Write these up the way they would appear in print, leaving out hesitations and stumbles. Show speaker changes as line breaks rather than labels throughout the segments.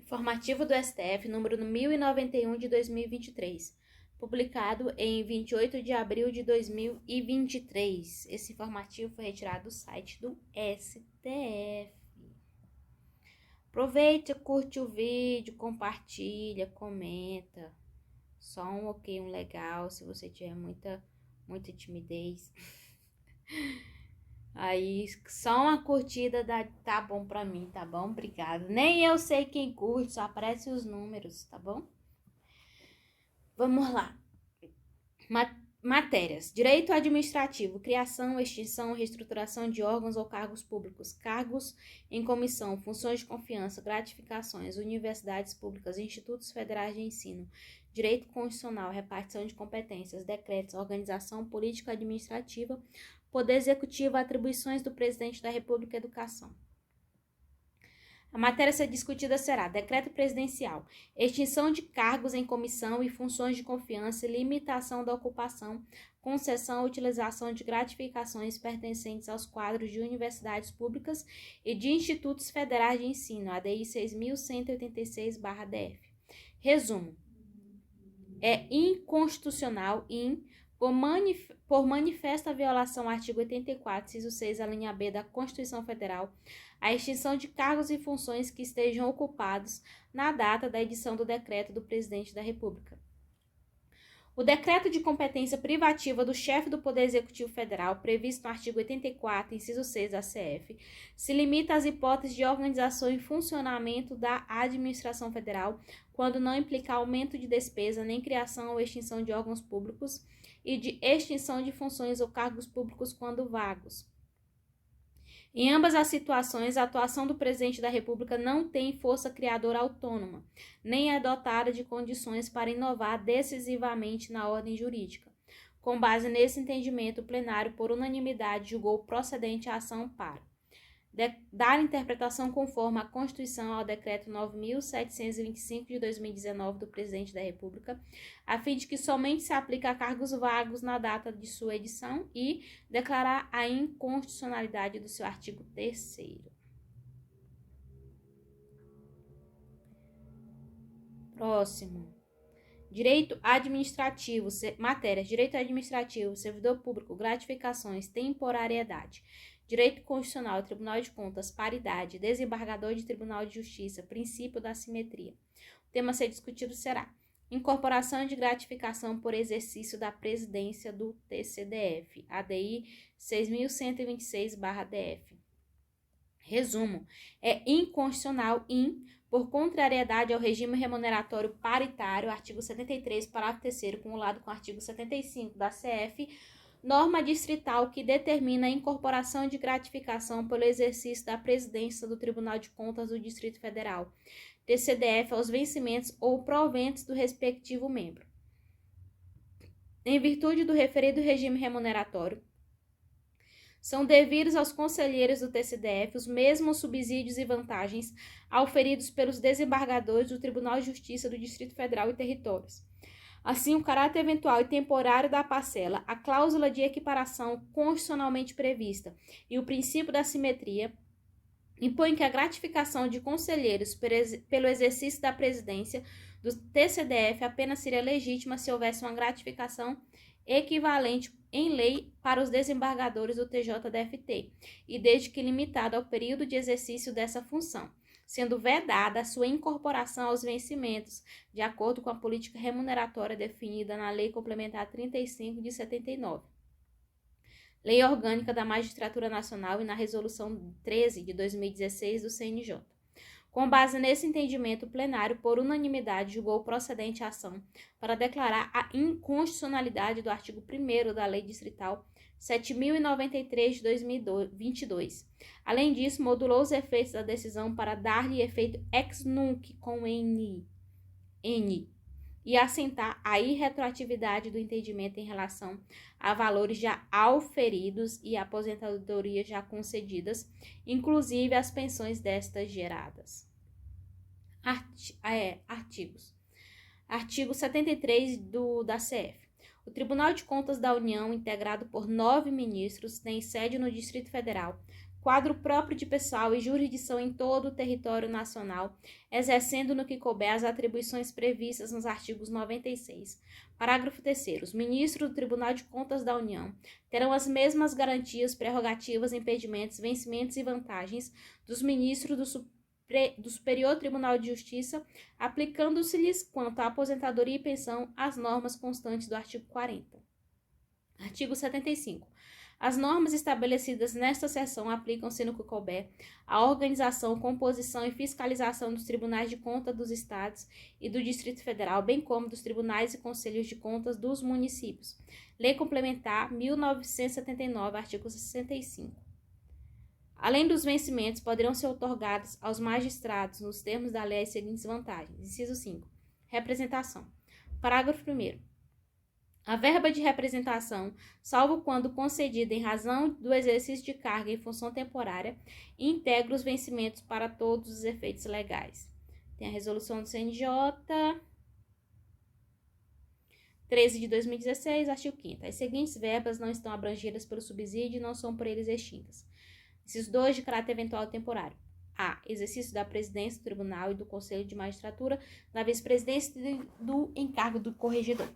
Informativo do STF, número 1091 de 2023, publicado em 28 de abril de 2023. Esse informativo foi retirado do site do STF. Aproveita, curte o vídeo, compartilha, comenta. Só um ok, um legal, se você tiver muita timidez. Aí, só uma curtida tá bom pra mim, tá bom? Obrigada. Nem eu sei quem curte, só aparecem os números, tá bom? Vamos lá. Matérias. Direito administrativo, criação, extinção, reestruturação de órgãos ou cargos públicos, cargos em comissão, funções de confiança, gratificações, universidades públicas, institutos federais de ensino, direito constitucional, repartição de competências, decretos, organização política administrativa, poder executivo, atribuições do presidente da República, educação. A matéria a ser discutida será decreto presidencial, extinção de cargos em comissão e funções de confiança, limitação da ocupação, concessão ou utilização de gratificações pertencentes aos quadros de universidades públicas e de institutos federais de ensino, ADI 6.186/DF. Resumo. É inconstitucional por manifesta violação ao artigo 84, inciso 6, a linha B da Constituição Federal, a extinção de cargos e funções que estejam ocupados na data da edição do decreto do Presidente da República. O decreto de competência privativa do chefe do Poder Executivo Federal, previsto no artigo 84, inciso 6 da CF, se limita às hipóteses de organização e funcionamento da administração federal, quando não implicar aumento de despesa, nem criação ou extinção de órgãos públicos e de extinção de funções ou cargos públicos quando vagos. Em ambas as situações, a atuação do Presidente da República não tem força criadora autônoma, nem é dotada de condições para inovar decisivamente na ordem jurídica. Com base nesse entendimento, o plenário, por unanimidade, julgou procedente a ação para dar interpretação conforme a Constituição ao Decreto 9.725 de 2019 do Presidente da República, a fim de que somente se aplique a cargos vagos na data de sua edição e declarar a inconstitucionalidade do seu artigo 3º. Próximo. Direito administrativo, matérias, direito administrativo, servidor público, gratificações, temporariedade. Direito constitucional, Tribunal de Contas, paridade, desembargador de Tribunal de Justiça, princípio da simetria. O tema a ser discutido será incorporação de gratificação por exercício da presidência do TCDF, ADI 6.126/DF. Resumo, é inconstitucional por contrariedade ao regime remuneratório paritário, artigo 73, parágrafo 3º, cumulado com o artigo 75 da CF, norma distrital que determina a incorporação de gratificação pelo exercício da presidência do Tribunal de Contas do Distrito Federal, TCDF, aos vencimentos ou proventos do respectivo membro. Em virtude do referido regime remuneratório, são devidos aos conselheiros do TCDF os mesmos subsídios e vantagens auferidos pelos desembargadores do Tribunal de Justiça do Distrito Federal e Territórios. Assim, o caráter eventual e temporário da parcela, a cláusula de equiparação constitucionalmente prevista e o princípio da simetria impõem que a gratificação de conselheiros pelo exercício da presidência do TCDF apenas seria legítima se houvesse uma gratificação equivalente em lei para os desembargadores do TJDFT, e desde que limitada ao período de exercício dessa função, sendo vedada a sua incorporação aos vencimentos, de acordo com a política remuneratória definida na Lei Complementar 35 de 79, Lei Orgânica da Magistratura Nacional e na Resolução 13 de 2016 do CNJ. Com base nesse entendimento, o plenário, por unanimidade, julgou procedente a ação para declarar a inconstitucionalidade do artigo 1º da Lei Distrital 7.093 de 2022. Além disso, modulou os efeitos da decisão para dar-lhe efeito ex nunc com N e assentar a irretroatividade do entendimento em relação a valores já auferidos e aposentadorias já concedidas, inclusive as pensões destas geradas. Artigos. Artigo 73 da CF. O Tribunal de Contas da União, integrado por 9 ministros, tem sede no Distrito Federal, quadro próprio de pessoal e jurisdição em todo o território nacional, exercendo no que couber as atribuições previstas nos artigos 96. Parágrafo 3º. Os ministros do Tribunal de Contas da União terão as mesmas garantias, prerrogativas, impedimentos, vencimentos e vantagens dos ministros do Superior Tribunal de Justiça, aplicando-se-lhes quanto à aposentadoria e pensão as normas constantes do artigo 40. Artigo 75. As normas estabelecidas nesta seção aplicam-se no que couber à organização, composição e fiscalização dos tribunais de contas dos estados e do Distrito Federal, bem como dos tribunais e conselhos de contas dos municípios. Lei Complementar 1979, artigo 65. Além dos vencimentos, poderão ser otorgados aos magistrados, nos termos da lei, as seguintes vantagens. Inciso 5. Representação. Parágrafo 1º. A verba de representação, salvo quando concedida em razão do exercício de carga em função temporária, integra os vencimentos para todos os efeitos legais. Tem a resolução do CNJ 13 de 2016, artigo 5º. As seguintes verbas não estão abrangidas pelo subsídio e não são por eles extintas. Inciso 2, de caráter eventual temporário. A. Exercício da presidência do tribunal e do conselho de magistratura, na vice-presidência do encargo do corregedor.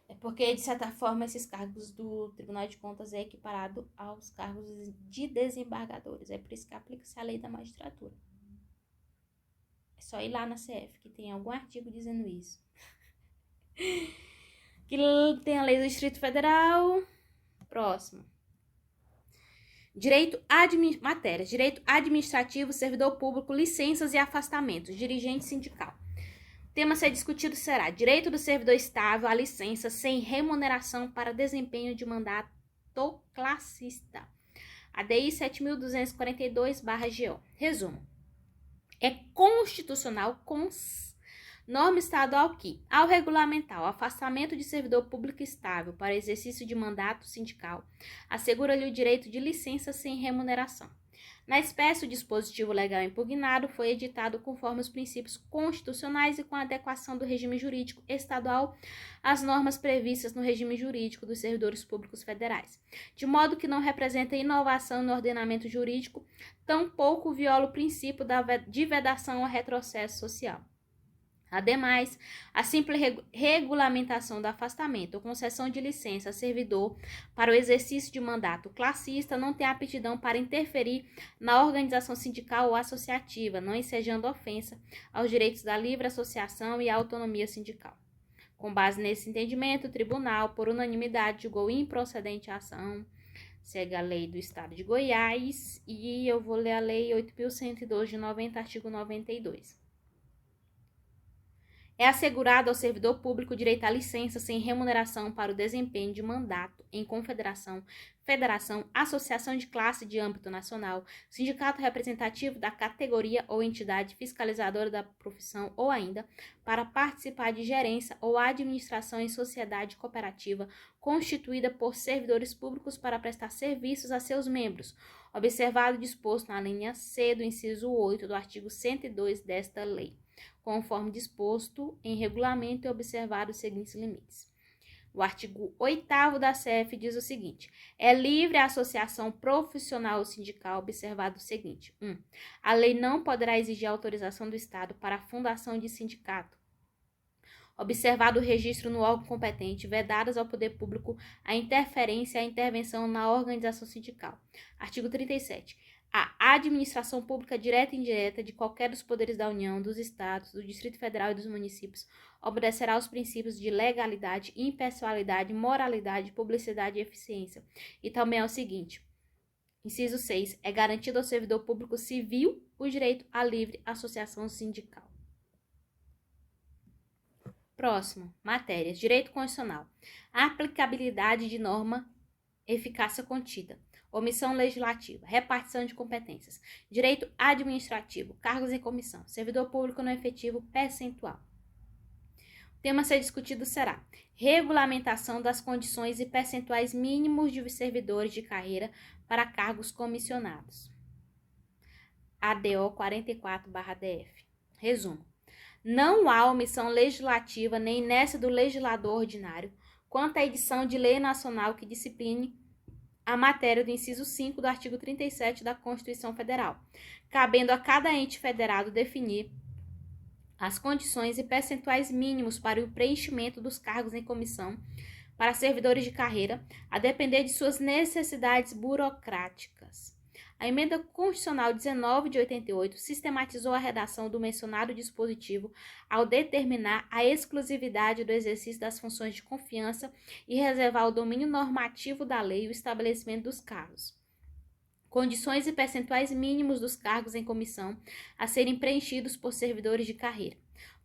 É porque, de certa forma, esses cargos do Tribunal de Contas é equiparado aos cargos de desembargadores. É por isso que aplica-se a lei da magistratura. É só ir lá na CF, que tem algum artigo dizendo isso. Que tem a lei do Distrito Federal. Próximo. Matérias. Direito administrativo, servidor público, licenças e afastamentos, dirigente sindical. O tema a ser discutido será direito do servidor estável à licença sem remuneração para desempenho de mandato classista. ADI 7.242/GO. Resumo. É constitucional norma estadual que, ao regulamentar o afastamento de servidor público estável para exercício de mandato sindical, assegura-lhe o direito de licença sem remuneração. Na espécie, o dispositivo legal impugnado foi editado conforme os princípios constitucionais e com a adequação do regime jurídico estadual às normas previstas no regime jurídico dos servidores públicos federais, de modo que não representa inovação no ordenamento jurídico, tampouco viola o princípio de vedação ao retrocesso social. Ademais, a simples regulamentação do afastamento ou concessão de licença a servidor para o exercício de mandato classista não tem aptidão para interferir na organização sindical ou associativa, não ensejando ofensa aos direitos da livre associação e à autonomia sindical. Com base nesse entendimento, o tribunal, por unanimidade, julgou improcedente a ação. Segue a lei do Estado de Goiás e eu vou ler a lei 8.102 de 90, artigo 92. É assegurado ao servidor público o direito à licença sem remuneração para o desempenho de mandato em confederação, federação, associação de classe de âmbito nacional, sindicato representativo da categoria ou entidade fiscalizadora da profissão ou ainda para participar de gerência ou administração em sociedade cooperativa constituída por servidores públicos para prestar serviços a seus membros, observado o disposto na linha C do inciso 8 do artigo 102 desta lei, conforme disposto em regulamento e observado os seguintes limites. O artigo 8º da CF diz o seguinte: é livre a associação profissional ou sindical, observado o seguinte: 1. A lei não poderá exigir autorização do Estado para a fundação de sindicato, observado o registro no órgão competente, vedadas ao poder público a interferência e a intervenção na organização sindical. Artigo 37. A administração pública direta e indireta de qualquer dos poderes da União, dos Estados, do Distrito Federal e dos municípios obedecerá aos princípios de legalidade, impessoalidade, moralidade, publicidade e eficiência. E também é o seguinte: inciso 6. É garantido ao servidor público civil o direito à livre associação sindical. Próximo. Matérias. Direito constitucional. A aplicabilidade de norma, eficácia contida. Omissão legislativa, repartição de competências, direito administrativo, cargos em comissão, servidor público não efetivo, percentual. O tema a ser discutido será regulamentação das condições e percentuais mínimos de servidores de carreira para cargos comissionados. ADO 44/DF. Resumo. Não há omissão legislativa nem inércia do legislador ordinário quanto à edição de lei nacional que discipline a matéria do inciso 5 do artigo 37 da Constituição Federal, cabendo a cada ente federado definir as condições e percentuais mínimos para o preenchimento dos cargos em comissão para servidores de carreira, a depender de suas necessidades burocráticas. A Emenda Constitucional 19 de 88 sistematizou a redação do mencionado dispositivo ao determinar a exclusividade do exercício das funções de confiança e reservar o domínio normativo da lei e o estabelecimento dos cargos, condições e percentuais mínimos dos cargos em comissão a serem preenchidos por servidores de carreira.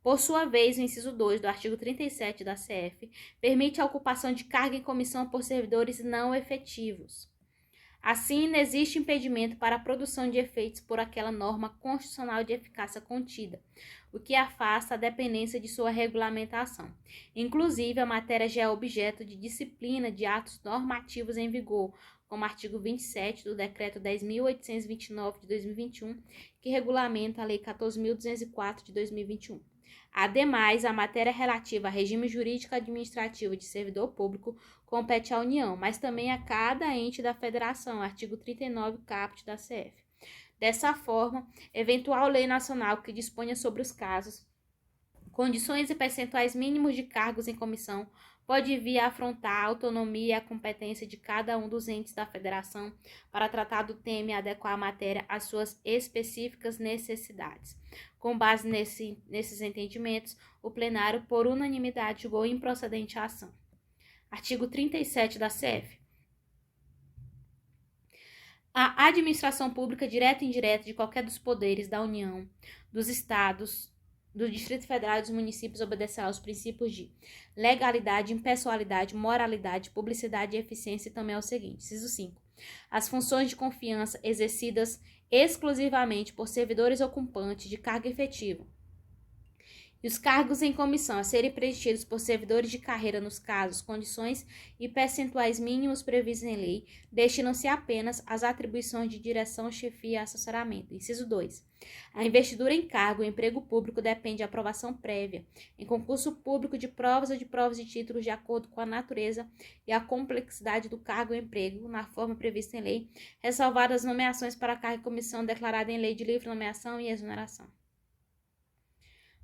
Por sua vez, o inciso 2 do artigo 37 da CF permite a ocupação de cargo em comissão por servidores não efetivos. Assim, não existe impedimento para a produção de efeitos por aquela norma constitucional de eficácia contida, o que afasta a dependência de sua regulamentação. Inclusive, a matéria já é objeto de disciplina de atos normativos em vigor, como artigo 27 do Decreto 10.829 de 2021, que regulamenta a Lei 14.204 de 2021. Ademais, a matéria relativa a regime jurídico administrativo de servidor público compete à União, mas também a cada ente da Federação, artigo 39 caput da CF. Dessa forma, eventual lei nacional que disponha sobre os casos, condições e percentuais mínimos de cargos em comissão pode vir a afrontar a autonomia e a competência de cada um dos entes da Federação para tratar do tema e adequar a matéria às suas específicas necessidades. Com base nesses entendimentos, o plenário, por unanimidade, julgou improcedente a ação. Artigo 37 da CF. A administração pública direta e indireta de qualquer dos poderes da União, dos Estados, do Distrito Federal e dos municípios obedecerá aos princípios de legalidade, impessoalidade, moralidade, publicidade e eficiência e também ao seguinte. Inciso 5. As funções de confiança exercidas exclusivamente por servidores ocupantes de cargo efetivo e os cargos em comissão a serem preenchidos por servidores de carreira nos casos, condições e percentuais mínimos previstos em lei, destinam-se apenas às atribuições de direção, chefia e assessoramento. Inciso 2. A investidura em cargo ou emprego público depende de aprovação prévia, em concurso público de provas ou de provas de títulos de acordo com a natureza e a complexidade do cargo ou emprego, na forma prevista em lei, ressalvadas as nomeações para cargo e comissão declarada em lei de livre nomeação e exoneração.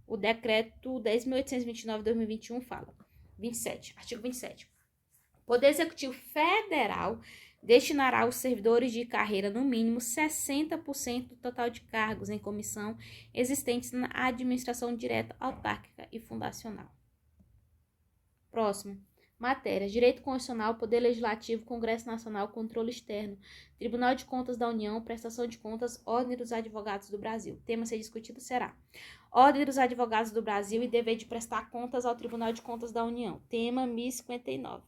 O decreto 10.829 de 2021 fala. 27. Artigo 27. O Poder Executivo Federal destinará aos servidores de carreira, no mínimo, 60% do total de cargos em comissão existentes na administração direta, autárquica e fundacional. Próximo. Matérias: Direito Constitucional, Poder Legislativo, Congresso Nacional, Controle Externo, Tribunal de Contas da União, Prestação de Contas, Ordem dos Advogados do Brasil. O tema a ser discutido será Ordem dos Advogados do Brasil e dever de prestar contas ao Tribunal de Contas da União. Tema 1059.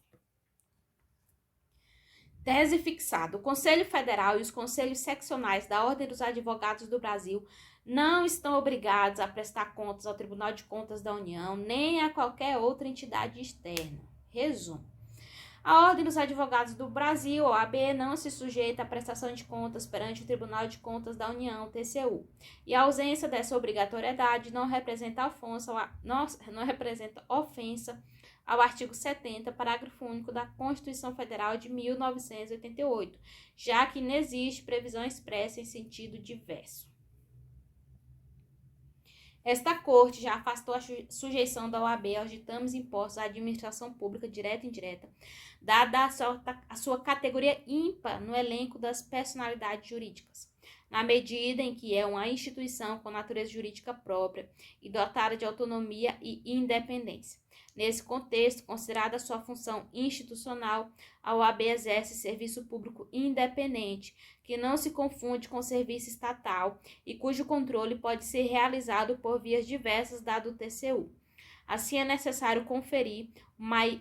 Tese fixada. O Conselho Federal e os Conselhos Seccionais da Ordem dos Advogados do Brasil não estão obrigados a prestar contas ao Tribunal de Contas da União nem a qualquer outra entidade externa. Resumo. A Ordem dos Advogados do Brasil, OAB, não se sujeita à prestação de contas perante o Tribunal de Contas da União, TCU, e a ausência dessa obrigatoriedade não representa ofensa ao artigo 70, parágrafo único da Constituição Federal de 1988, já que não existe previsão expressa em sentido diverso. Esta Corte já afastou a sujeição da OAB aos ditames impostos à administração pública direta e indireta, dada a sua categoria ímpar no elenco das personalidades jurídicas, na medida em que é uma instituição com natureza jurídica própria e dotada de autonomia e independência. Nesse contexto, considerada sua função institucional, a OAB exerce serviço público independente, que não se confunde com serviço estatal e cujo controle pode ser realizado por vias diversas, dado o TCU. Assim, é necessário conferir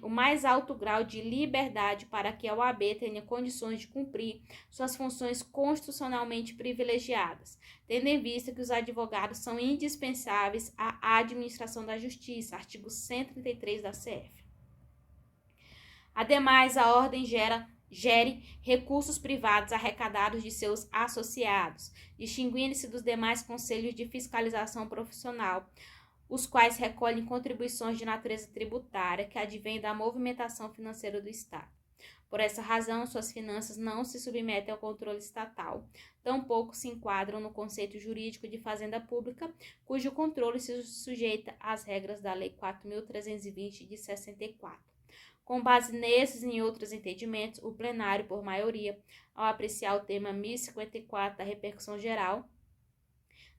o mais alto grau de liberdade para que a OAB tenha condições de cumprir suas funções constitucionalmente privilegiadas, tendo em vista que os advogados são indispensáveis à administração da justiça, artigo 133 da CF. Ademais, a ordem gere recursos privados arrecadados de seus associados, distinguindo-se dos demais conselhos de fiscalização profissional, os quais recolhem contribuições de natureza tributária que advêm da movimentação financeira do Estado. Por essa razão, suas finanças não se submetem ao controle estatal, tampouco se enquadram no conceito jurídico de fazenda pública, cujo controle se sujeita às regras da Lei 4.320 de 64. Com base nesses e em outros entendimentos, o plenário, por maioria, ao apreciar o tema 1054 da repercussão geral,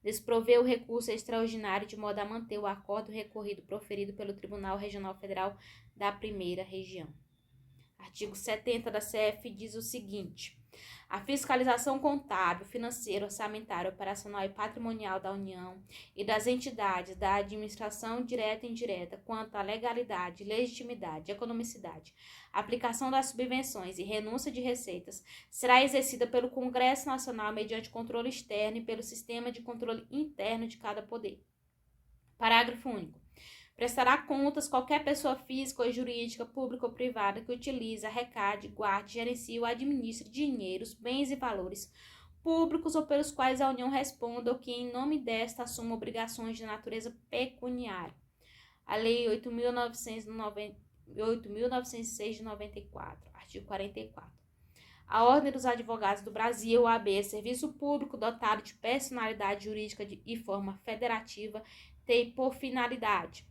desproveu o recurso extraordinário de modo a manter o acordo recorrido proferido pelo Tribunal Regional Federal da Primeira Região. Artigo 70 da CF diz o seguinte: a fiscalização contábil, financeira, orçamentária, operacional e patrimonial da União e das entidades da administração direta e indireta quanto à legalidade, legitimidade, economicidade, aplicação das subvenções e renúncia de receitas será exercida pelo Congresso Nacional mediante controle externo e pelo sistema de controle interno de cada poder. Parágrafo único. Prestará contas qualquer pessoa física ou jurídica, pública ou privada que utilize, arrecade, guarde, gerencie ou administre dinheiros, bens e valores públicos ou pelos quais a União responda ou que em nome desta assuma obrigações de natureza pecuniária. A Lei 8.906 de 94, artigo 44. A Ordem dos Advogados do Brasil, OAB, é serviço público dotado de personalidade jurídica e forma federativa, tem por finalidade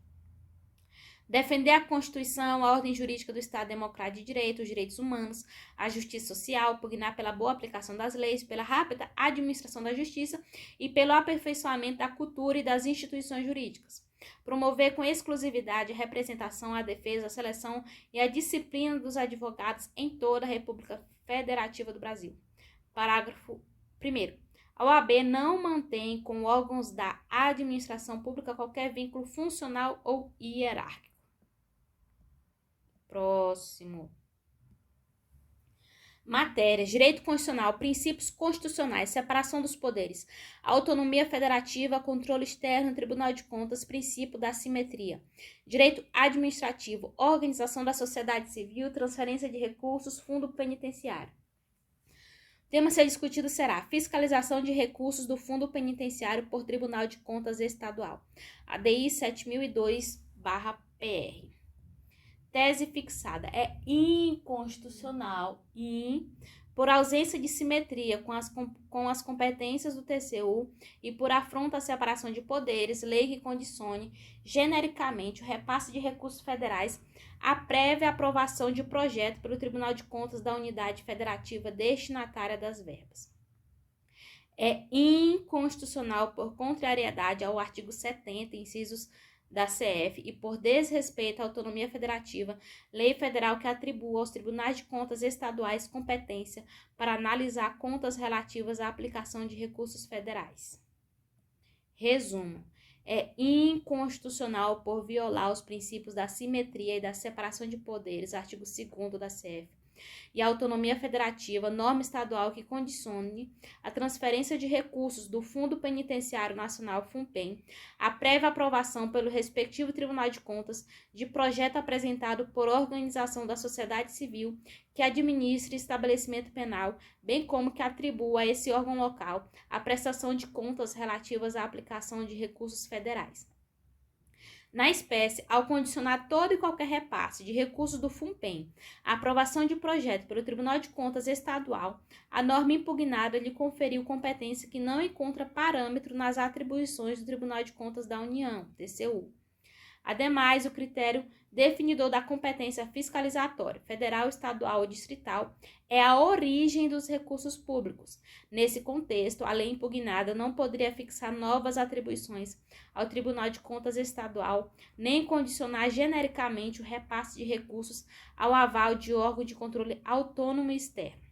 defender a Constituição, a ordem jurídica do Estado Democrático de Direito, os direitos humanos, a justiça social, pugnar pela boa aplicação das leis, pela rápida administração da justiça e pelo aperfeiçoamento da cultura e das instituições jurídicas. Promover com exclusividade a representação, a defesa, a seleção e a disciplina dos advogados em toda a República Federativa do Brasil. Parágrafo 1º. A OAB não mantém com órgãos da administração pública qualquer vínculo funcional ou hierárquico. Próximo. Matérias: direito constitucional, princípios constitucionais, separação dos poderes, autonomia federativa, controle externo, Tribunal de Contas, princípio da simetria, direito administrativo, organização da sociedade civil, transferência de recursos, fundo penitenciário. O tema a ser discutido será fiscalização de recursos do fundo penitenciário por Tribunal de Contas Estadual, ADI 7002/PR. Tese fixada: é inconstitucional e, por ausência de simetria com as competências do TCU e por afronta à separação de poderes, lei que condicione genericamente o repasse de recursos federais à prévia aprovação de projeto pelo Tribunal de Contas da unidade federativa destinatária das verbas. É inconstitucional por contrariedade ao artigo 70, incisos da CF, e por desrespeito à autonomia federativa, lei federal que atribua aos tribunais de contas estaduais competência para analisar contas relativas à aplicação de recursos federais. Resumo: é inconstitucional por violar os princípios da simetria e da separação de poderes, artigo 2º da CF, e a autonomia federativa, norma estadual que condicione a transferência de recursos do Fundo Penitenciário Nacional FUNPEN, a prévia aprovação pelo respectivo Tribunal de Contas de projeto apresentado por organização da sociedade civil que administre estabelecimento penal, bem como que atribua a esse órgão local a prestação de contas relativas à aplicação de recursos federais. Na espécie, ao condicionar todo e qualquer repasse de recursos do FUNPEN à aprovação de projeto pelo Tribunal de Contas Estadual, a norma impugnada lhe conferiu competência que não encontra parâmetro nas atribuições do Tribunal de Contas da União, TCU. Ademais, o critério definidor da competência fiscalizatória, federal, estadual ou distrital, é a origem dos recursos públicos. Nesse contexto, a lei impugnada não poderia fixar novas atribuições ao Tribunal de Contas Estadual, nem condicionar genericamente o repasse de recursos ao aval de órgão de controle autônomo externo.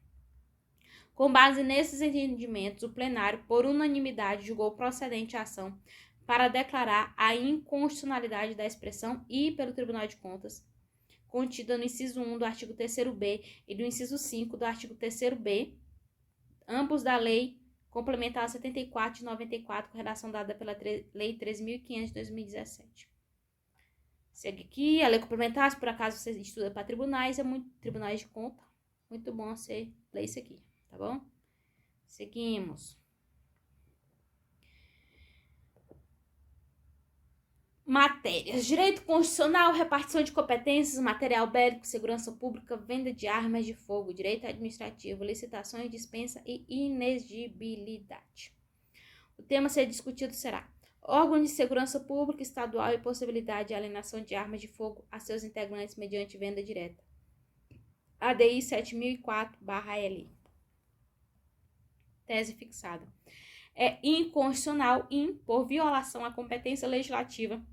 Com base nesses entendimentos, o plenário, por unanimidade, julgou procedente a ação para declarar a inconstitucionalidade da expressão e pelo Tribunal de Contas, contida no inciso 1 do artigo 3º-B e do inciso 5 do artigo 3º-B, ambos da Lei Complementar 74 de 94, com redação dada pela Lei 13.500 de 2017. Segue aqui, a Lei Complementar, se por acaso você estuda para tribunais, tribunais de conta, muito bom você ler isso aqui, tá bom? Seguimos. Matérias: direito constitucional, repartição de competências, material bélico, segurança pública, venda de armas de fogo, direito administrativo, licitações, dispensa e inexigibilidade. O tema a ser discutido será órgão de segurança pública estadual e possibilidade de alienação de armas de fogo a seus integrantes mediante venda direta. ADI 7004/L. Tese fixada. É inconstitucional por violação à competência legislativa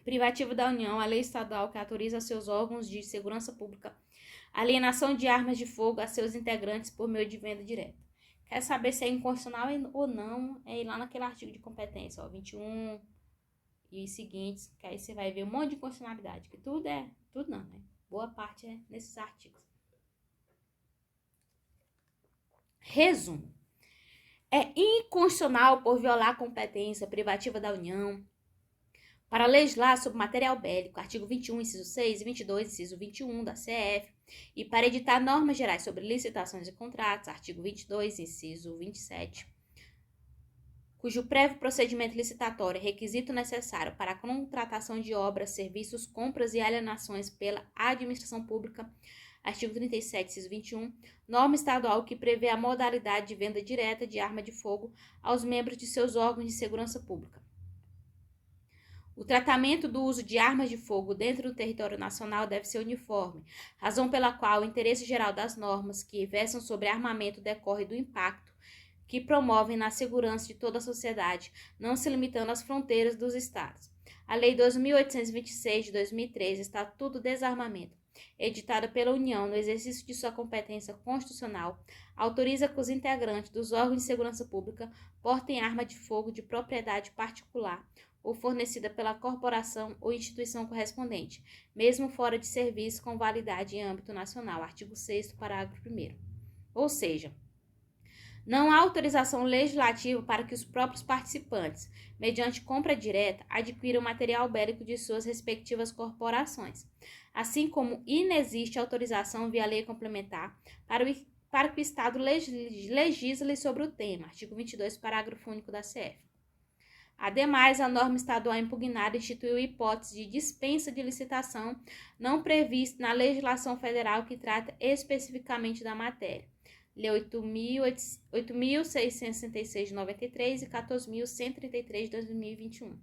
privativa da União, a lei estadual que autoriza seus órgãos de segurança pública alienação de armas de fogo a seus integrantes por meio de venda direta. Quer saber se é inconstitucional ou não? É ir lá naquele artigo de competência, 21 e seguintes, que aí você vai ver um monte de inconstitucionalidade, que tudo não, né? Boa parte é nesses artigos. Resumo. É inconstitucional por violar a competência privativa da União para legislar sobre material bélico, artigo 21, inciso 6 e 22, inciso 21 da CF, e para editar normas gerais sobre licitações e contratos, artigo 22, inciso 27, cujo prévio procedimento licitatório é requisito necessário para a contratação de obras, serviços, compras e alienações pela administração pública, artigo 37, inciso 21, norma estadual que prevê a modalidade de venda direta de arma de fogo aos membros de seus órgãos de segurança pública. O tratamento do uso de armas de fogo dentro do território nacional deve ser uniforme, razão pela qual o interesse geral das normas que versam sobre armamento decorre do impacto que promovem na segurança de toda a sociedade, não se limitando às fronteiras dos estados. A Lei 2.826 de 2003, Estatuto do Desarmamento, editada pela União no exercício de sua competência constitucional, autoriza que os integrantes dos órgãos de segurança pública portem arma de fogo de propriedade particular ou fornecida pela corporação ou instituição correspondente, mesmo fora de serviço com validade em âmbito nacional, artigo 6º, parágrafo 1º. Ou seja, não há autorização legislativa para que os próprios participantes, mediante compra direta, adquiram material bélico de suas respectivas corporações, assim como inexiste autorização via lei complementar para que o Estado legisle sobre o tema, artigo 22, parágrafo único da CF. Ademais, a norma estadual impugnada instituiu hipótese de dispensa de licitação não prevista na legislação federal que trata especificamente da matéria. Lei 8.666 de 93 e 14.133 de 2021.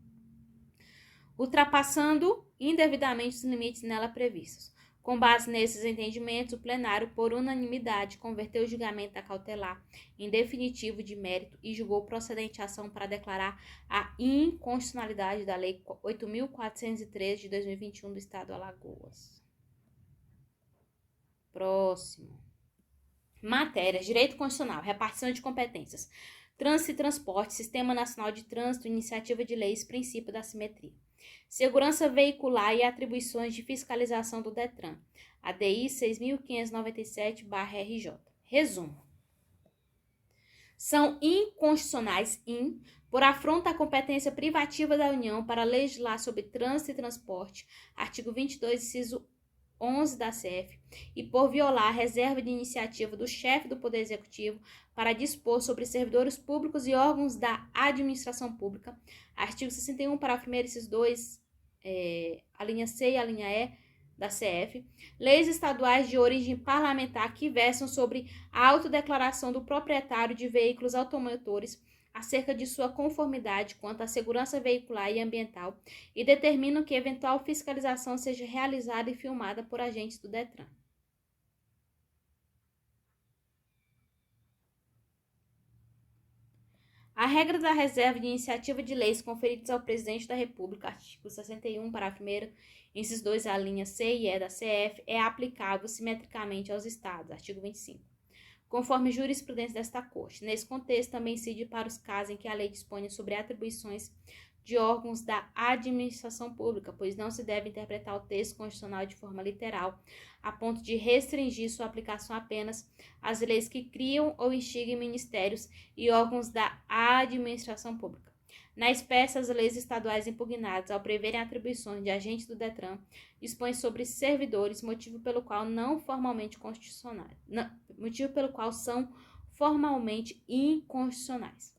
Ultrapassando indevidamente os limites nela previstos. Com base nesses entendimentos, o plenário, por unanimidade, converteu o julgamento da cautelar em definitivo de mérito e julgou procedente a ação para declarar a inconstitucionalidade da Lei 8.413 de 2021 do Estado do Alagoas. Próximo. Matérias: direito constitucional, repartição de competências, trânsito e transporte, Sistema Nacional de Trânsito, iniciativa de leis, princípio da simetria. Segurança veicular e atribuições de fiscalização do DETRAN. ADI 6.597/RJ. Resumo. São inconstitucionais por afronta à competência privativa da União para legislar sobre trânsito e transporte, artigo 22, inciso 11 da CF, e por violar a reserva de iniciativa do chefe do Poder Executivo para dispor sobre servidores públicos e órgãos da administração pública, artigo 61, parágrafo 1º, inciso 2, a linha C e a linha E da CF, leis estaduais de origem parlamentar que versam sobre a autodeclaração do proprietário de veículos automotores acerca de sua conformidade quanto à segurança veicular e ambiental e determinam que eventual fiscalização seja realizada e filmada por agentes do DETRAN. A regra da reserva de iniciativa de leis conferidas ao presidente da República, artigo 61, parágrafo 1º, incisos 2, a linha C e E da CF, é aplicável simetricamente aos estados, artigo 25. Conforme jurisprudência desta Corte. Nesse contexto, também incide para os casos em que a lei dispõe sobre atribuições de órgãos da administração pública, pois não se deve interpretar o texto constitucional de forma literal, a ponto de restringir sua aplicação apenas às leis que criam ou instiguem ministérios e órgãos da administração pública. Na espécie, as leis estaduais impugnadas, ao preverem atribuições de agentes do DETRAN, dispõem sobre servidores, motivo pelo qual são formalmente inconstitucionais.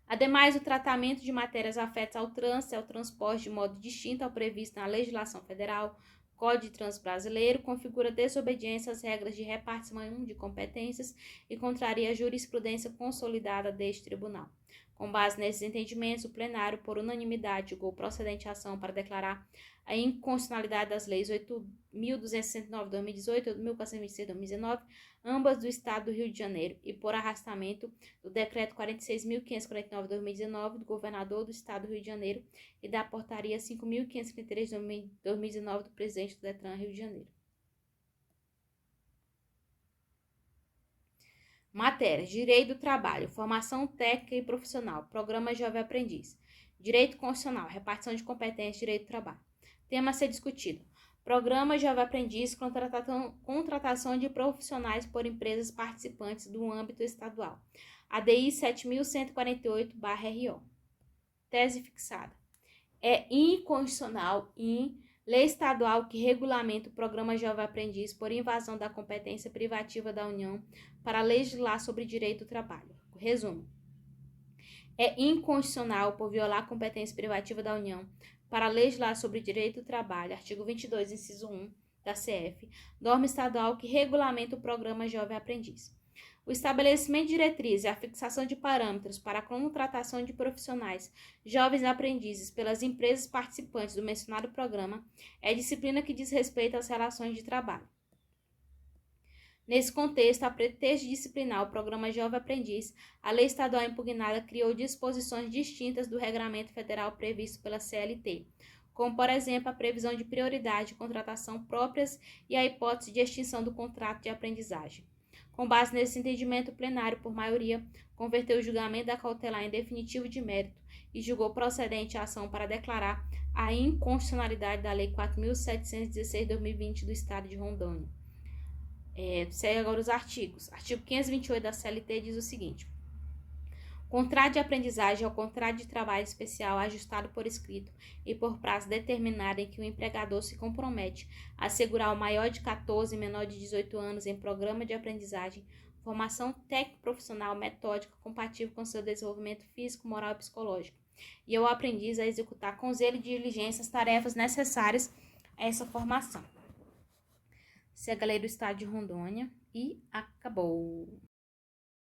Ademais, o tratamento de matérias afetas ao trânsito e ao transporte de modo distinto ao previsto na legislação federal, Código de Trânsito Brasileiro, configura desobediência às regras de repartição de competências e contraria a jurisprudência consolidada deste tribunal. Com base nesses entendimentos, o plenário, por unanimidade, julgou procedente a ação para declarar a inconstitucionalidade das leis 8.269 de 2018 e 8.426 de 2019, ambas do Estado do Rio de Janeiro, e por arrastamento do Decreto 46.549 de 2019 do Governador do Estado do Rio de Janeiro e da Portaria 5.533 de 2019 do Presidente do Detran Rio de Janeiro. Matérias: Direito do Trabalho, Formação Técnica e Profissional, Programa Jovem Aprendiz. Direito Constitucional, Repartição de Competências, Direito do Trabalho. Tema a ser discutido: Programa Jovem Aprendiz, contratação de profissionais por empresas participantes do âmbito estadual. ADI 7148/RO. Tese fixada: é inconstitucional lei estadual que regulamenta o Programa Jovem Aprendiz por invasão da competência privativa da União para legislar sobre direito do trabalho. Resumo: é inconstitucional por violar a competência privativa da União para legislar sobre direito do trabalho, artigo 22, inciso 1 da CF, norma estadual que regulamenta o Programa Jovem Aprendiz. O estabelecimento de diretrizes e a fixação de parâmetros para a contratação de profissionais jovens aprendizes pelas empresas participantes do mencionado programa é disciplina que diz respeito às relações de trabalho. Nesse contexto, a pretexto de disciplinar o Programa Jovem Aprendiz, a lei estadual impugnada criou disposições distintas do regramento federal previsto pela CLT, como, por exemplo, a previsão de prioridade de contratação próprias e a hipótese de extinção do contrato de aprendizagem. Com base nesse entendimento, o plenário, por maioria, converteu o julgamento da cautelar em definitivo de mérito e julgou procedente a ação para declarar a inconstitucionalidade da Lei 4.716 de 2020 do Estado de Rondônia. Segue agora os artigos. Artigo 528 da CLT diz o seguinte: contrato de aprendizagem é o contrato de trabalho especial ajustado por escrito e por prazo determinado em que o empregador se compromete a assegurar o maior de 14 e menor de 18 anos em programa de aprendizagem, formação técnico-profissional metódica compatível com seu desenvolvimento físico, moral e psicológico, e ao aprendiz a executar com zelo e diligência as tarefas necessárias a essa formação. Segue a lei do Estado de Rondônia e acabou.